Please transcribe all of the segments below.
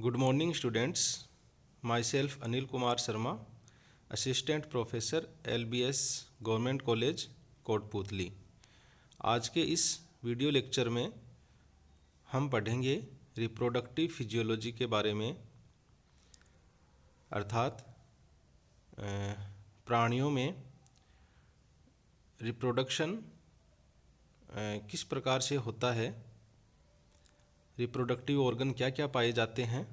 Good morning, students. Myself Anil Kumar Sharma, Assistant Professor LBS Government College, Kotputli. आज के इस video lecture में हम पढ़ेंगे रिप्रोडक्टिव फिजियोलॉजी के बारे में, अर्थात प्राणियों में रिप्रोडक्शन किस प्रकार से होता है, रिप्रोडक्टिव ऑर्गन क्या क्या पाए जाते हैं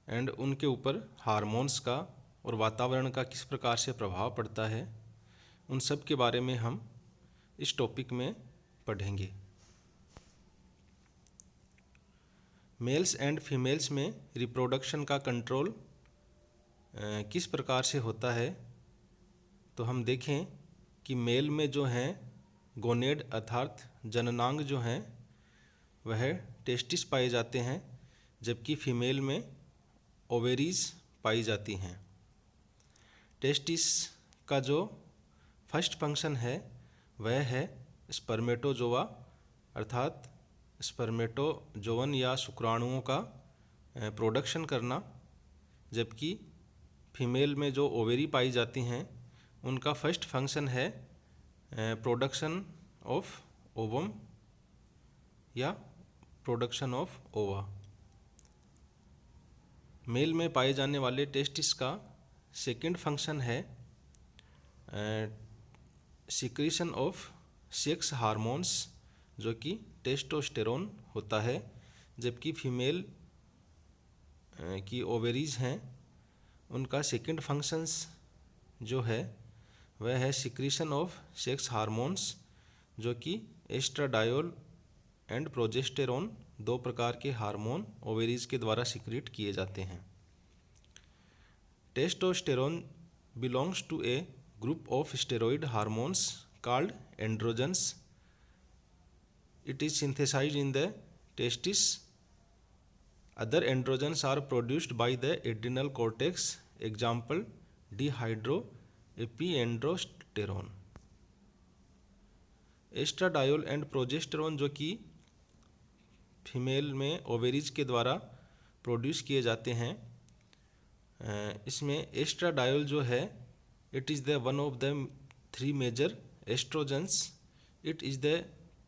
एंड उनके ऊपर हार्मोन्स का और वातावरण का किस प्रकार से प्रभाव पड़ता है, उन सब के बारे में हम इस टॉपिक में पढ़ेंगे। मेल्स एंड फीमेल्स में रिप्रोडक्शन का कंट्रोल किस प्रकार से होता है, तो हम देखें कि मेल में जो हैं गोनेड अर्थात जननांग जो हैं वह टेस्टिस पाए जाते हैं, जबकि फीमेल में ओवेरीज पाई जाती हैं। टेस्टिस का जो फर्स्ट फंक्शन है वह है स्पर्मेटोजोआ अर्थात स्पर्मेटोजोवन या शुक्राणुओं का प्रोडक्शन करना, जबकि फीमेल में जो ओवेरी पाई जाती हैं उनका फर्स्ट फंक्शन है प्रोडक्शन ऑफ ओवम या प्रोडक्शन ऑफ ओवा। मेल में पाए जाने वाले टेस्टिस का सेकंड फंक्शन है सिक्रीशन ऑफ सेक्स हार्मोन्स, जो कि टेस्टोस्टेरोन होता है, जबकि फीमेल की ओवेरीज हैं उनका सेकंड फंक्शंस जो है वह है सिक्रीशन ऑफ सेक्स हार्मोन्स, जो कि एस्ट्राडायोल एंड प्रोजेस्टेरोन दो प्रकार के हार्मोन ओवेरीज के द्वारा सिक्रीट किए जाते हैं। Testosterone belongs to a group of steroid hormones called androgens. It is synthesized in the testis. Other androgens are produced by the adrenal cortex, example dehydroepiandrosterone. Estradiol and progesterone जो कि female में ovaries के द्वारा produce किए जाते हैं, इसमें estradiol जो है it is the one of the three major estrogens. It is the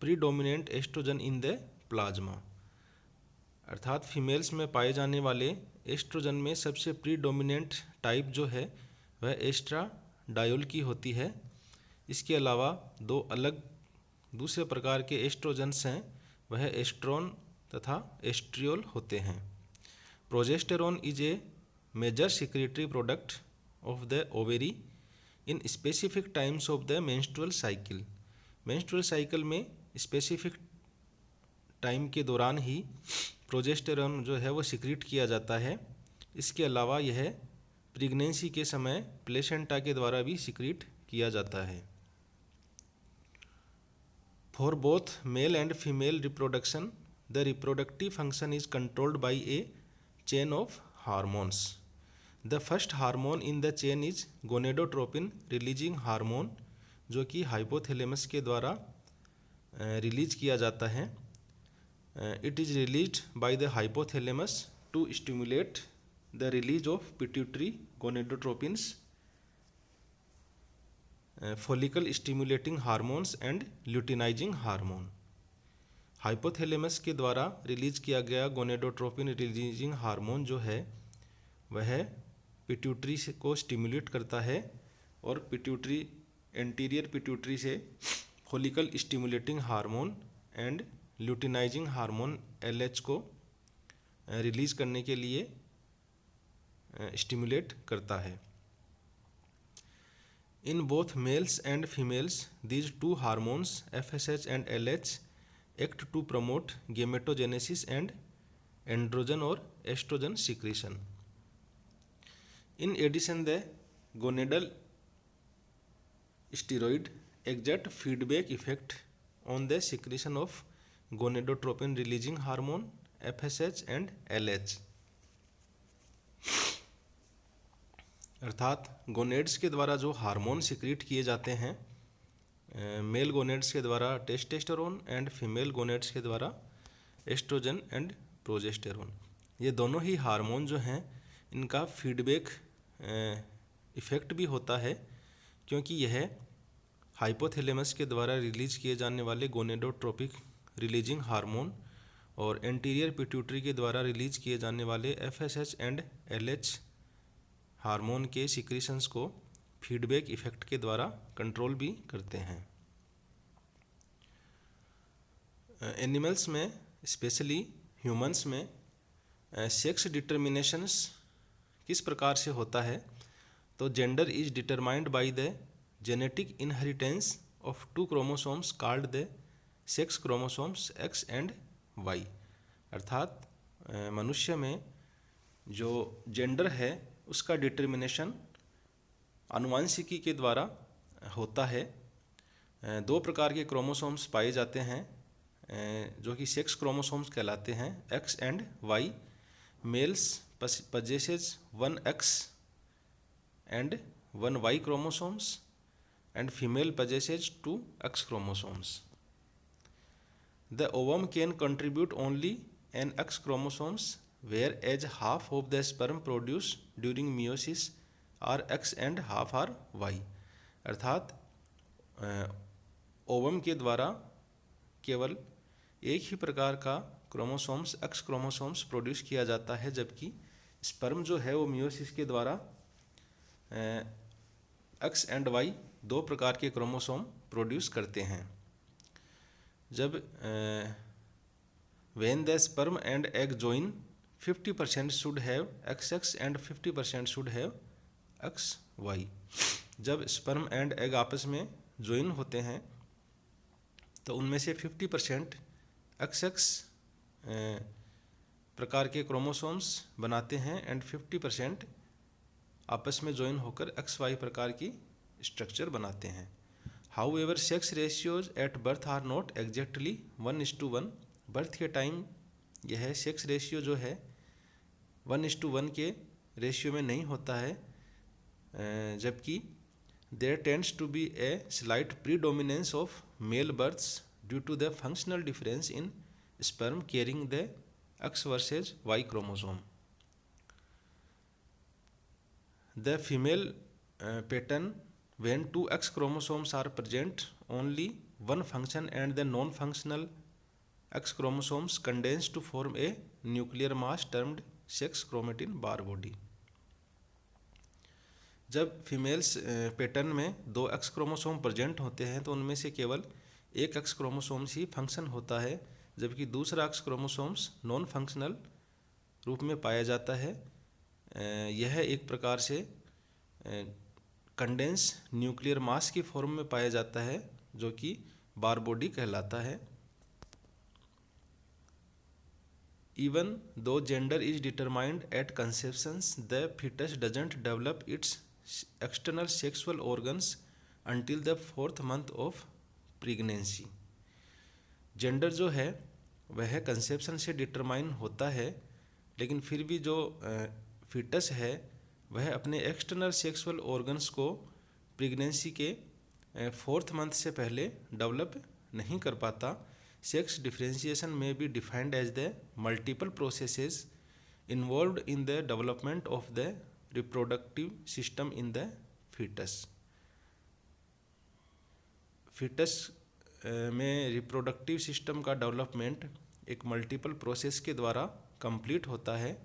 predominant estrogen in the plasma. अर्थात फीमेल्स में पाए जाने वाले एस्ट्रोजन में सबसे प्रीडोमिनेंट टाइप जो है वह एस्ट्राडायोल की होती है। इसके अलावा दो अलग दूसरे प्रकार के एस्ट्रोजन्स हैं, वह एस्ट्रोन तथा एस्ट्रियोल होते हैं। Progesterone is a major secretory product of the ovary in specific times of the menstrual cycle. Menstrual cycle में स्पेसिफिक टाइम के दौरान ही प्रोजेस्टेरोन जो है वो सिक्रीट किया जाता है। इसके अलावा यह प्रेगनेंसी के समय प्लेसेंटा के द्वारा भी सिक्रीट किया जाता है। For both male and female reproduction, the reproductive function is controlled by a chain of hormones. The first hormone in the chain is gonadotropin releasing hormone, जो कि हाइपोथैलेमस के द्वारा रिलीज किया जाता है। It is released by the hypothalamus to stimulate the release of pituitary gonadotropins, follicle stimulating hormones and luteinizing hormone. Hypothalamus के द्वारा release किया गया गोनेडोट्रोपिन रिलीजिंग हार्मोन जो है वह पिट्यूटरी को स्टिमुलेट करता है और पिट्यूटरी एंटीरियर पिट्यूटरी से follicle stimulating hormone and luteinizing hormone LH को रिलीज करने के लिए स्टिमुलेट करता है। In both males and females, these two hormones FSH and LH act to promote gametogenesis and androgen or estrogen secretion. In addition, the gonadal steroid exert feedback effect on the secretion of gonadotropin releasing hormone FSH and LH. अर्थात gonads के द्वारा जो hormone secrete किए जाते हैं, mail gonads के द्वारा testosterone and female gonads के द्वारा एस्ट्रोजन एंड प्रोजेस्टेरोन। ये दोनों ही हार्मोन जो हैं इनका फीडबैक इफ़ेक्ट भी होता है, क्योंकि यह हाइपोथैलेमस के द्वारा रिलीज किए जाने वाले गोनेडोट्रोपिक रिलीजिंग हार्मोन और एंटीरियर पिट्यूटरी के द्वारा रिलीज किए जाने वाले FSH एंड LH हार्मोन के सिक्रीशंस को फीडबैक इफेक्ट के द्वारा कंट्रोल भी करते हैं। एनिमल्स में, स्पेशली ह्यूमंस में, सेक्स डिटर्मिनेशंस किस प्रकार से होता है? तो gender is determined by the genetic inheritance of 2 chromosomes called the sex chromosomes X and Y। अर्थात मनुष्य में जो जेंडर है उसका डिटर्मिनेशन आनुवांशिकी के द्वारा होता है। 2 प्रकार के क्रोमोसोम्स पाए जाते हैं जो कि सेक्स क्रोमोसोम्स कहलाते हैं, X and Y। Males possesses 1 X and 1 Y chromosomes and female possesses 2 X chromosomes. The ovum can contribute only an X chromosomes, whereas half of the sperm produced during meiosis are X and half are Y। अर्थात ovum के द्वारा केवल एक ही प्रकार का chromosomes X chromosomes produce किया जाता है, जबकि स्पर्म जो है वो मियोसिस के द्वारा X एंड Y 2 प्रकार के क्रोमोसोम प्रोड्यूस करते हैं। जब when the sperm and egg join, 50% should have XX and 50% should have XY। जब स्पर्म एंड एग आपस में ज्वाइन होते हैं तो उनमें से 50% XX प्रकार के क्रोमोसोम्स बनाते हैं एंड 50% आपस में ज्वाइन होकर XY प्रकार की स्ट्रक्चर बनाते हैं। However, sex ratios at birth are not exactly 1:1। Birth के टाइम यह सेक्स रेशियो जो है 1:1 के रेशियो में नहीं होता है, जबकि there tends to be a slight predominance of male births due to the functional difference in sperm carrying the X versus Y chromosome। The female pattern, when 2 X chromosomes are present, only one function and the non-functional X chromosomes condense to form a nuclear mass termed sex chromatin bar body। जब females pattern में 2 X chromosome present होते हैं तो उनमें से केवल एक X chromosomes ही function होता है, जबकि दूसरा X क्रोमोसोम्स नॉन फंक्शनल रूप में पाया जाता है। यह एक प्रकार से कंडेंस न्यूक्लियर मास की फॉर्म में पाया जाता है, जो कि बार बॉडी कहलाता है। Even though gender is determined at conception, the fetus doesn't develop its external sexual organs until the 4th month of pregnancy। Gender जो है वह कंसेप्शन से डिटरमाइन होता है, लेकिन फिर भी जो फीटस है वह अपने एक्सटर्नल सेक्सुअल ऑर्गन्स को प्रेगनेंसी के 4th मंथ से पहले डेवलप नहीं कर पाता। सेक्स डिफरेंशिएशन में be defined as the multiple processes involved in the development of the reproductive system in the fetus. Fetus में रिप्रोडक्टिव सिस्टम का डेवलपमेंट एक मल्टीपल प्रोसेस के द्वारा कंप्लीट होता है।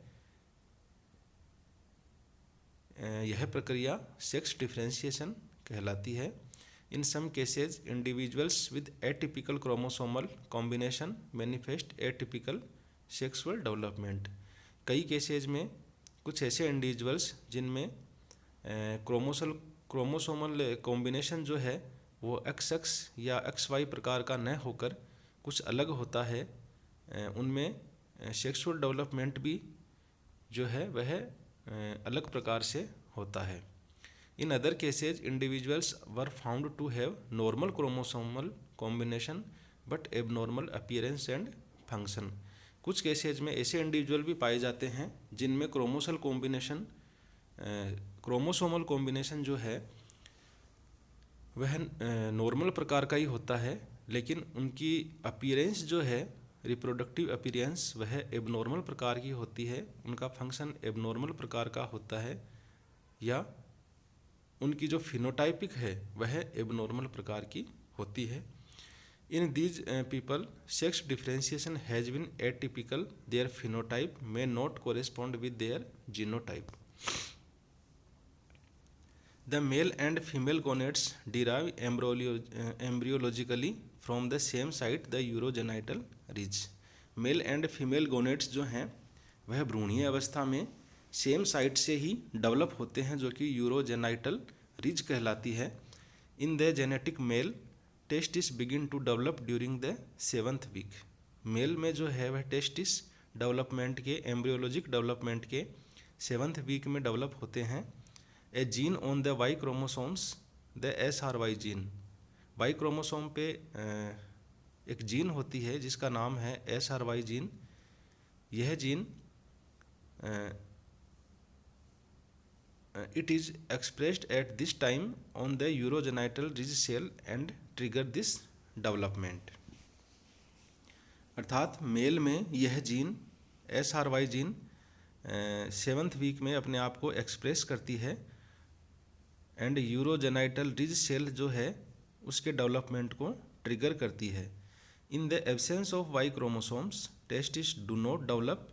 यह प्रक्रिया सेक्स डिफरेंशिएशन कहलाती है। In some cases, individuals with atypical chromosomal combination manifest atypical sexual development। कई केसेज में कुछ ऐसे इंडिविजुअल्स जिनमें क्रोमोसोमल कॉम्बिनेशन जो है वो XX या XY प्रकार का न होकर कुछ अलग होता है, उनमें सेक्सुअल डेवलपमेंट भी जो है वह अलग प्रकार से होता है। In other cases, individuals were found to have normal chromosomal combination but abnormal appearance and function। कुछ केसेज में ऐसे इंडिविजुअल भी पाए जाते हैं जिनमें क्रोमोसोमल कॉम्बिनेशन जो है वह नॉर्मल प्रकार का ही होता है, लेकिन उनकी अपीयरेंस जो है रिप्रोडक्टिव अपीयरेंस वह एबनॉर्मल प्रकार की होती है, उनका फंक्शन एबनॉर्मल प्रकार का होता है, या उनकी जो फिनोटाइपिक है वह एबनॉर्मल प्रकार की होती है। In these people sex differentiation has been atypical, their phenotype may not correspond with their genotype. The male and female gonads derive embryologically from the same site, the urogenital ridge. Male and female gonads जो हैं वह भ्रूणीय अवस्था में same site से ही develop होते हैं, जो कि यूरोजेनाइटल रिज कहलाती है। In the genetic male testes begin to develop during the 7th week. Male में जो है वह टेस्टिस डेवलपमेंट के एम्ब्रियोलॉजिक डेवलपमेंट के 7th वीक में डेवलप होते हैं। A gene on the Y chromosomes, the SRY gene. Y chromosome पे एक जीन होती है जिसका नाम है SRY जीन। यह gene it is expressed at this time on the urogenital ridge cell and trigger this development. अर्थात मेल में यह gene SRY gene 7th week में अपने आप को एक्सप्रेस करती है एंड यूरोजेनाइटल रिज सेल जो है उसके डेवलपमेंट को ट्रिगर करती है। In the absence of Y chromosomes testes do not develop,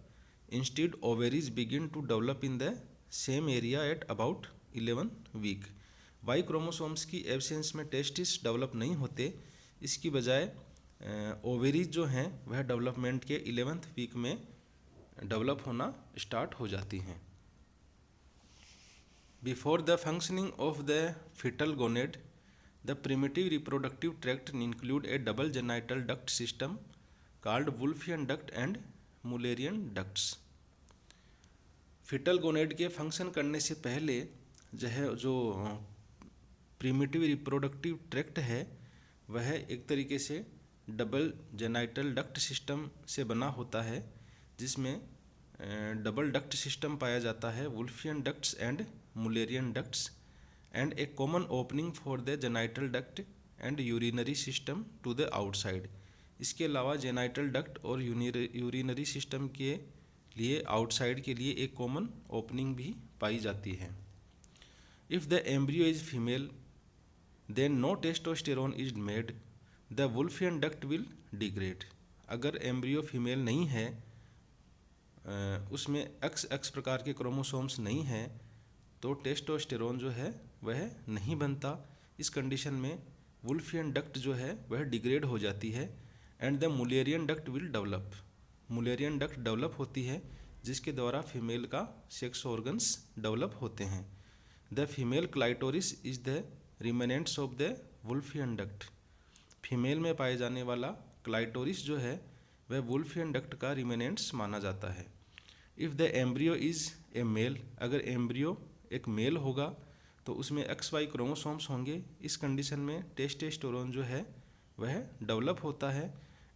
instead ovaries begin to develop in the same area at about 11 week. Y chromosomes की absence में testes develop नहीं होते, इसकी बजाय ओवेरीज जो हैं वह डेवलपमेंट के 11th वीक में डेवलप होना स्टार्ट हो जाती हैं। Before the functioning of the fetal gonad, the primitive reproductive tract include a double genital duct system called Wolffian duct and Mullerian ducts. Fetal gonad के फंक्शन करने से पहले जो प्रिमिटिव रिप्रोडक्टिव ट्रैक्ट है वह एक तरीके से डबल जेनाइटल डक्ट सिस्टम से बना होता है, जिसमें डबल डक्ट सिस्टम पाया जाता है, Wolffian ducts and Mullerian ducts, and a common opening for the genital duct and urinary system to the outside. इसके अलावा जेनाइटल डक्ट और यूरिनरी सिस्टम के लिए आउटसाइड के लिए एक कॉमन ओपनिंग भी पाई जाती है। If the embryo is female then no testosterone is made, the Wolffian duct will degrade. अगर एम्ब्रियो फीमेल नहीं है, उसमें एक्स प्रकार के क्रोमोसोम्स नहीं हैं, तो टेस्टोस्टेरोन जो है वह नहीं बनता। इस कंडीशन में वुल्फियन डक्ट जो है वह डिग्रेड हो जाती है and the Mullerian duct will develop. Mullerian duct develop होती है जिसके द्वारा फीमेल का सेक्स ऑर्गन्स डेवलप होते हैं। The female clitoris is the remnants of the Wolffian duct. Female में पाए जाने वाला क्लाइटोरिस जो है वह वुल्फियन डक्ट का रिमेनेंट्स माना जाता है। If the embryo is a male, अगर एम्ब्रियो एक मेल होगा तो उसमें XY क्रोमोसोम्स होंगे। इस कंडीशन में टेस्टोस्टेरोन जो है वह डेवलप होता है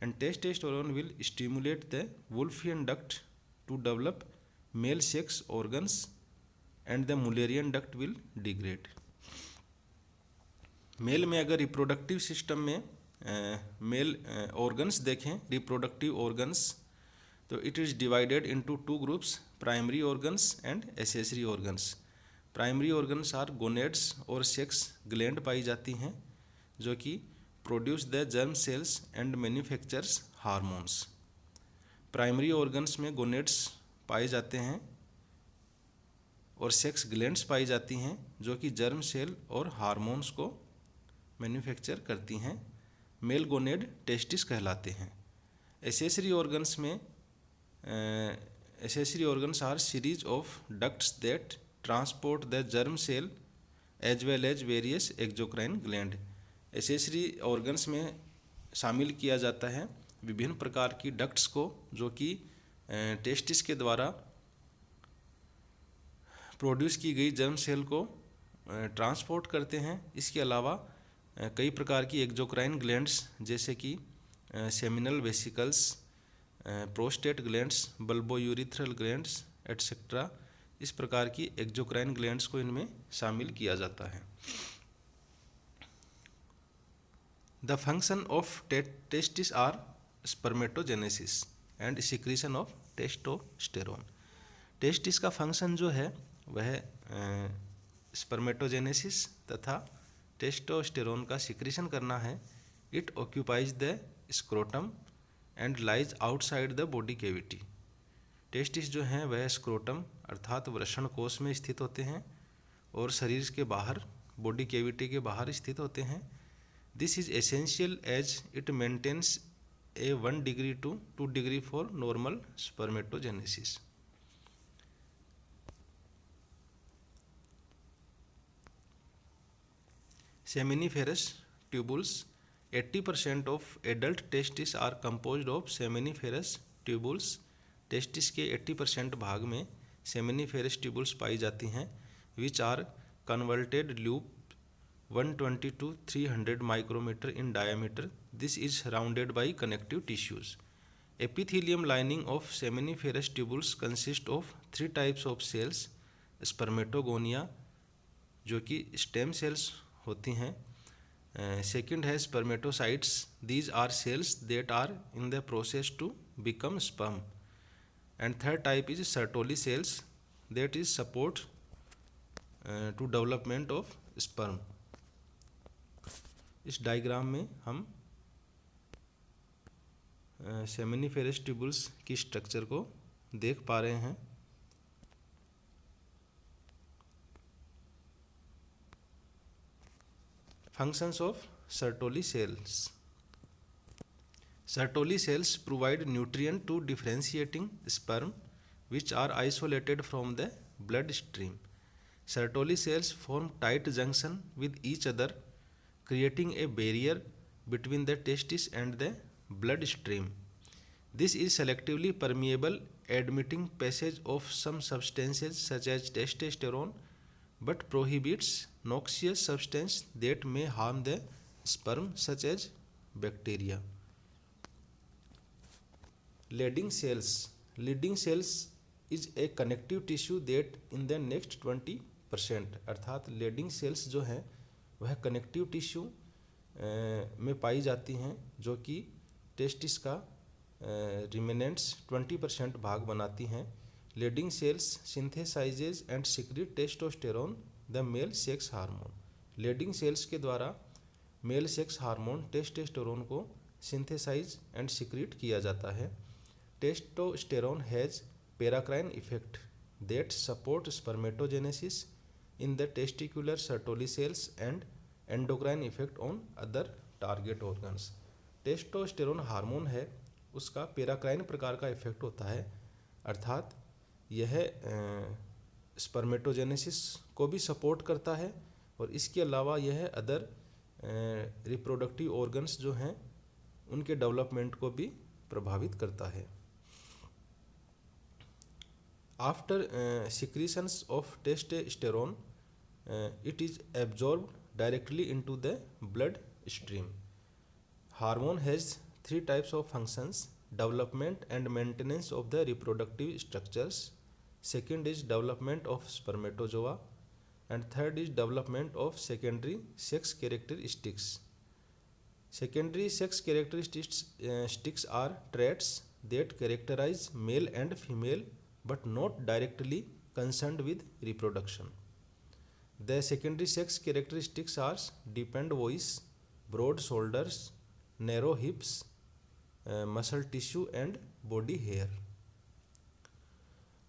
and testosterone will stimulate the Wolffian duct to develop male sex organs and the Mullerian duct will degrade. Male में अगर रिप्रोडक्टिव सिस्टम में मेल ऑर्गन्स देखें, रिप्रोडक्टिव ऑर्गन्स, तो it is divided into 2 groups, primary organs and accessory organs. Primary organs are gonads और sex gland पाई जाती हैं जो कि produce the germ cells and manufactures hormones. Primary organs में गोनेड्स पाए जाते हैं और सेक्स ग्लैंड्स पाई जाती हैं जो कि जर्म सेल और हार्मोन्स को मैन्युफैक्चर करती हैं। मेल गोनेड टेस्टिस कहलाते हैं। एसेसरी ऑर्गन्स में accessory organs are series of ducts that transport the germ cell as well as various exocrine gland. एसेसरी ऑर्गन्स में शामिल किया जाता है विभिन्न प्रकार की डक्ट्स को जो कि टेस्टिस के द्वारा प्रोड्यूस की गई जर्म सेल को ट्रांसपोर्ट करते हैं। इसके अलावा कई प्रकार की एक्जोक्राइन ग्लैंड्स जैसे कि seminal vesicles, prostate glands, bulbourethral glands etcetera, इस प्रकार की एक्जोक्राइन ग्लैंड्स को इनमें शामिल किया जाता है। The function of testes are spermatogenesis and secretion of testosterone. Testes का फंक्शन जो है वह स्पर्मेटोजेनेसिस तथा टेस्टोस्टेरोन का सिक्रीशन करना है। It occupies the scrotum and lies outside the body cavity. Testis जो हैं वह स्क्रोटम अर्थात वृषण कोश में स्थित होते हैं और शरीर के बाहर बॉडी कैविटी के बाहर स्थित होते हैं। This is essential as it maintains a 1 degree to 2 degree for normal spermatogenesis. Seminiferous tubules. 80% of adult testes are composed of seminiferous tubules. Testes के 80% भाग में सेमिनिफेरस ट्यूबुल्स पाई जाती हैं which are converted loop 120 to 300 micrometre in diameter. This is rounded by connective tissues. Epithelium lining of seminiferous tubules consist of 3 types of cells. Spermatogonia जो कि stem cells होती हैं. सेकेंड है spermatocytes. These are cells that are in the process to become sperm. And third type is Sertoli cells that is support to development of sperm. इस diagram में हम seminiferous tubules की structure को देख पा रहे हैं. Functions of Sertoli cells. Sertoli cells provide nutrient to differentiating sperm which are isolated from the blood stream. Sertoli cells form tight junction with each other, creating a barrier between the testis and the blood stream. This is selectively permeable, admitting passage of some substances such as testosterone, but prohibits noxious substance that may harm the sperm such as bacteria. Leading cells. Leading cells is a connective tissue that in the next 20% अर्थात leading cells जो हैं वह connective tissue में पाई जाती हैं जो कि testis का रिमेनेंट्स 20% भाग बनाती हैं. Leading cells synthesizes and secrete testosterone, the male sex hormone. Leading cells के द्वारा मेल सेक्स हार्मोन टेस्टोस्टेरोन को सिंथेसाइज एंड सिक्रीट किया जाता है. Testosterone has paracrine effect that support spermatogenesis in the testicular Sertoli cells and endocrine effect on other target organs. Testosterone hormone है, उसका paracrine प्रकार का इफेक्ट होता है अर्थात यह स्पर्मेटोजेनेसिस को भी सपोर्ट करता है और इसके अलावा यह अदर रिप्रोडक्टिव ऑर्गन्स जो हैं उनके डेवलपमेंट को भी प्रभावित करता है. After secretions of testosterone it is absorbed directly into the blood stream. Hormone has 3 types of functions: development and maintenance of the reproductive structures. Second is development of spermatozoa and third is development of secondary sex characteristics. Secondary sex characteristics are traits that characterize male and female but not directly concerned with reproduction. The secondary sex characteristics are deepened voice, broad shoulders, narrow hips, muscle tissue and body hair.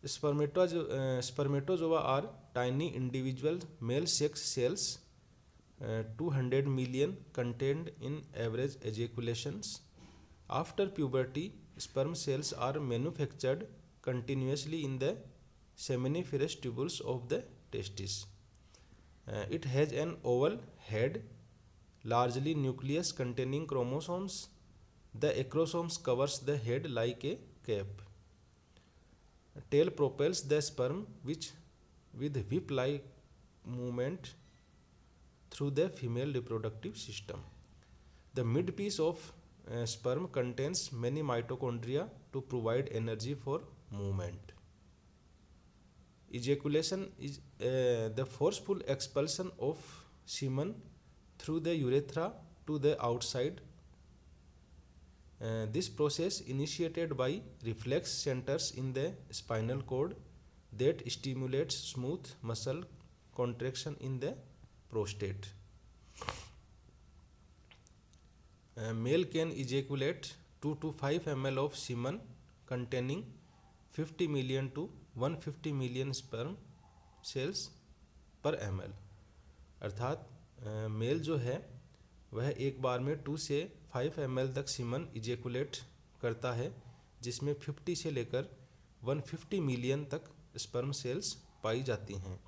Spermatozoa are tiny individual male sex cells, 200 million contained in average ejaculations. After puberty, sperm cells are manufactured continuously in the seminiferous tubules of the testis. It has an oval head, largely nucleus containing chromosomes. The acrosomes covers the head like a cap. Tail propels the sperm which with whip-like movement through the female reproductive system. The midpiece of sperm contains many mitochondria to provide energy for movement. Ejaculation is the forceful expulsion of semen through the urethra to the outside. This process initiated by reflex centers in the spinal cord that stimulates smooth muscle contraction in the prostate. Male can ejaculate 2 to 5 ml of semen containing 50 million to 150 million sperm cells पर ml। अर्थात mail जो है वह एक बार में 2 से 5 ml तक semen ejaculate करता है, जिसमें 50 से लेकर 150 मिलियन तक स्पर्म सेल्स पाई जाती हैं।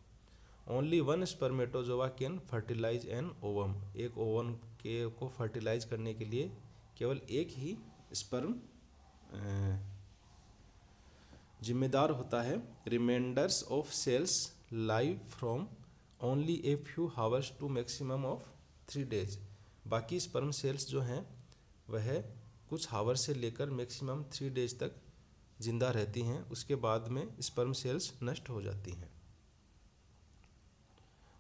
Only one spermatozoa can fertilize an ovum. एक ओवम को फर्टिलाइज करने के लिए केवल एक ही स्पर्म जिम्मेदार होता है। Reminders of cells live from only a few hours to maximum of 3 days। बाकी स्पर्म सेल्स जो हैं वह कुछ हावर से लेकर मैक्सिमम 3 days तक जिंदा रहती हैं, उसके बाद में स्पर्म सेल्स नष्ट हो जाती हैं।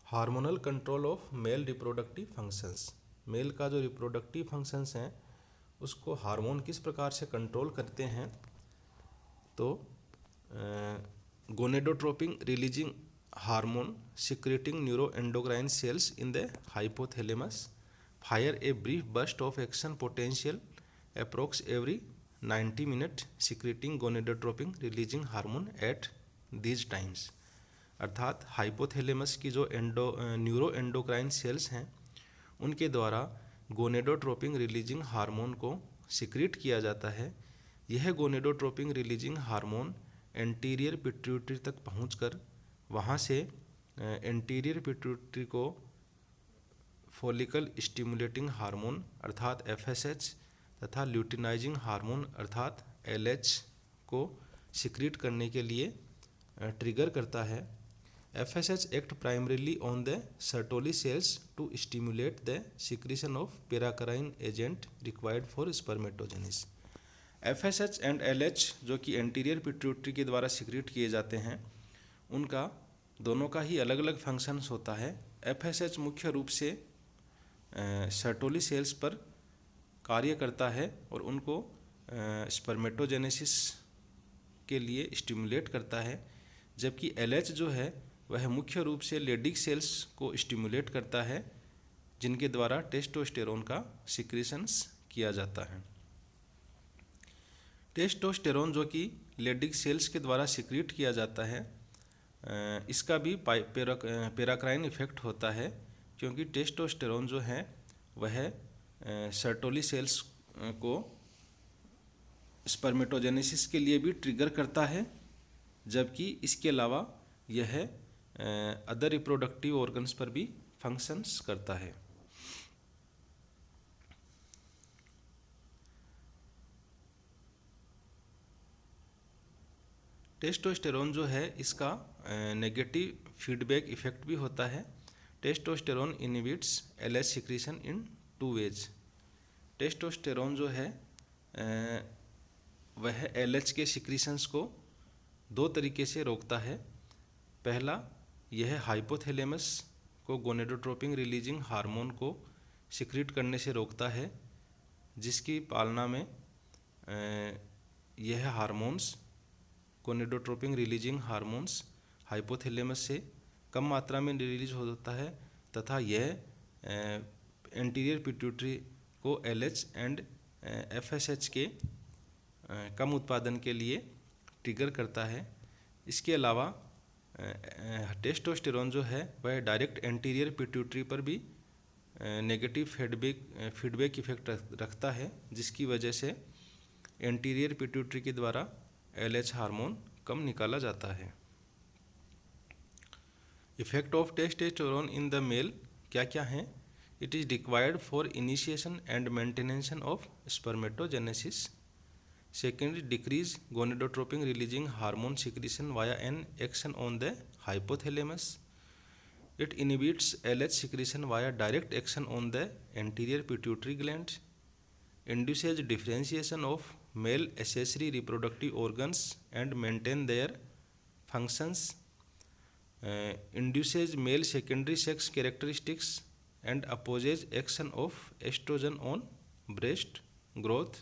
Hormonal control of male reproductive functions. Male का जो रिप्रोडक्टिव फंक्शंस हैं उसको हार्मोन किस प्रकार से कंट्रोल करते हैं, तो gonadotropin releasing hormone secreting neuroendocrine cells in the hypothalamus fire a brief burst of action potential approx every 90 minutes secreting gonadotropin releasing hormone at these times. अर्थात हाइपोथैलेमस की जो न्यूरो एंडोक्राइन सेल्स हैं उनके द्वारा gonadotropin releasing hormone को secrete किया जाता है। यह gonadotropin releasing hormone anterior pituitary तक पहुंचकर वहां से एंटीरियर पिट्यूटरी को फॉलिकल स्टिमुलेटिंग हार्मोन अर्थात FSH तथा ल्यूटिनाइजिंग हार्मोन अर्थात LH को सिक्रीट करने के लिए ट्रिगर करता है। FSH act primarily on the Sertoli cells to stimulate the secretion of paracrine agent required for spermatogenesis. FSH and LH जो कि एंटीरियर पिट्यूटरी के द्वारा सिक्रीट किए जाते हैं, उनका दोनों का ही अलग अलग फंक्शंस होता है। FSH मुख्य रूप से सर्टोली सेल्स पर कार्य करता है और उनको स्पर्मेटोजेनेसिस के लिए स्टिमुलेट करता है, जबकि LH जो है वह मुख्य रूप से लेडिक सेल्स को स्टिमुलेट करता है जिनके द्वारा टेस्टोस्टेरोन का सिक्रीशंस किया जाता है। टेस्टोस्टेरोन जो कि लेडिक सेल्स के द्वारा सिक्रीट किया जाता है, इसका भी पेराक्राइन इफेक्ट होता है, क्योंकि टेस्टोस्टेरोन जो है वह सर्टोली सेल्स को स्पर्मेटोजेनेसिस के लिए भी ट्रिगर करता है, जबकि इसके अलावा यह अदर रिप्रोडक्टिव ऑर्गन्स पर भी फंक्शंस करता है। टेस्टोस्टेरोन जो है इसका नेगेटिव फीडबैक इफेक्ट भी होता है। टेस्टोस्टेरोन इनहिबिट्स LH सिक्रीशन इन 2 ways। टेस्टोस्टेरोन जो है वह LH के सिक्रीशंस को 2 तरीके से रोकता है। पहला, यह हाइपोथैलेमस को गोनेडोट्रोपिन रिलीजिंग हार्मोन को सिक्रीट करने से रोकता है, जिसकी पालना में यह hormones gonadotropin releasing hormones hypothalamus से कम मात्रा में रिलीज होता है तथा यह एंटीरियर पिट्यूटरी को LH एंड FSH के कम उत्पादन के लिए ट्रिगर करता है। इसके अलावा टेस्टोस्टेरोन जो है वह डायरेक्ट एंटीरियर पिट्यूटरी पर भी नेगेटिव फीडबैक इफेक्ट रखता है, जिसकी वजह से एंटीरियर पिट्यूटरी के द्वारा LH हार्मोन कम निकाला जाता है। Effect of testosterone in the male क्या क्या हैं? It is required for initiation and maintenance of spermatogenesis. Secondly, decrease gonadotropin releasing hormone secretion via an action on the hypothalamus. It inhibits LH secretion via direct action on the anterior pituitary gland, induces differentiation of male accessory reproductive organs and maintain their functions, induces male secondary sex characteristics and opposes action of estrogen on breast growth,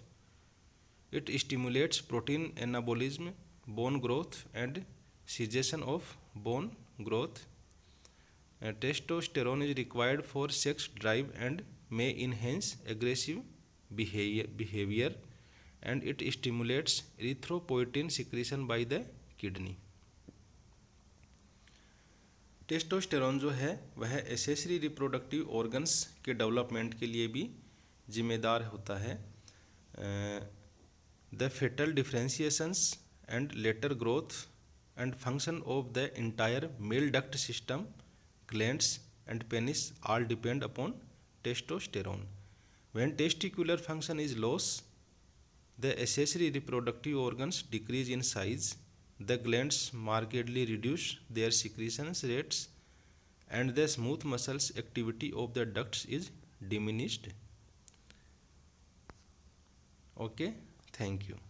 It stimulates protein anabolism, bone growth, and cessation of bone growth. Testosterone is required for sex drive and may enhance aggressive behavior, and it stimulates erythropoietin secretion by the kidney. Testosterone जो है वह accessory reproductive organs के development के लिए भी जिम्मेदार होता है. The fetal differentiations and later growth and function of the entire male duct system, glands and penis all depend upon testosterone. When testicular function is lost, the accessory reproductive organs decrease in size, the glands markedly reduce their secretion rates, and the smooth muscles activity of the ducts is diminished. Okay, thank you.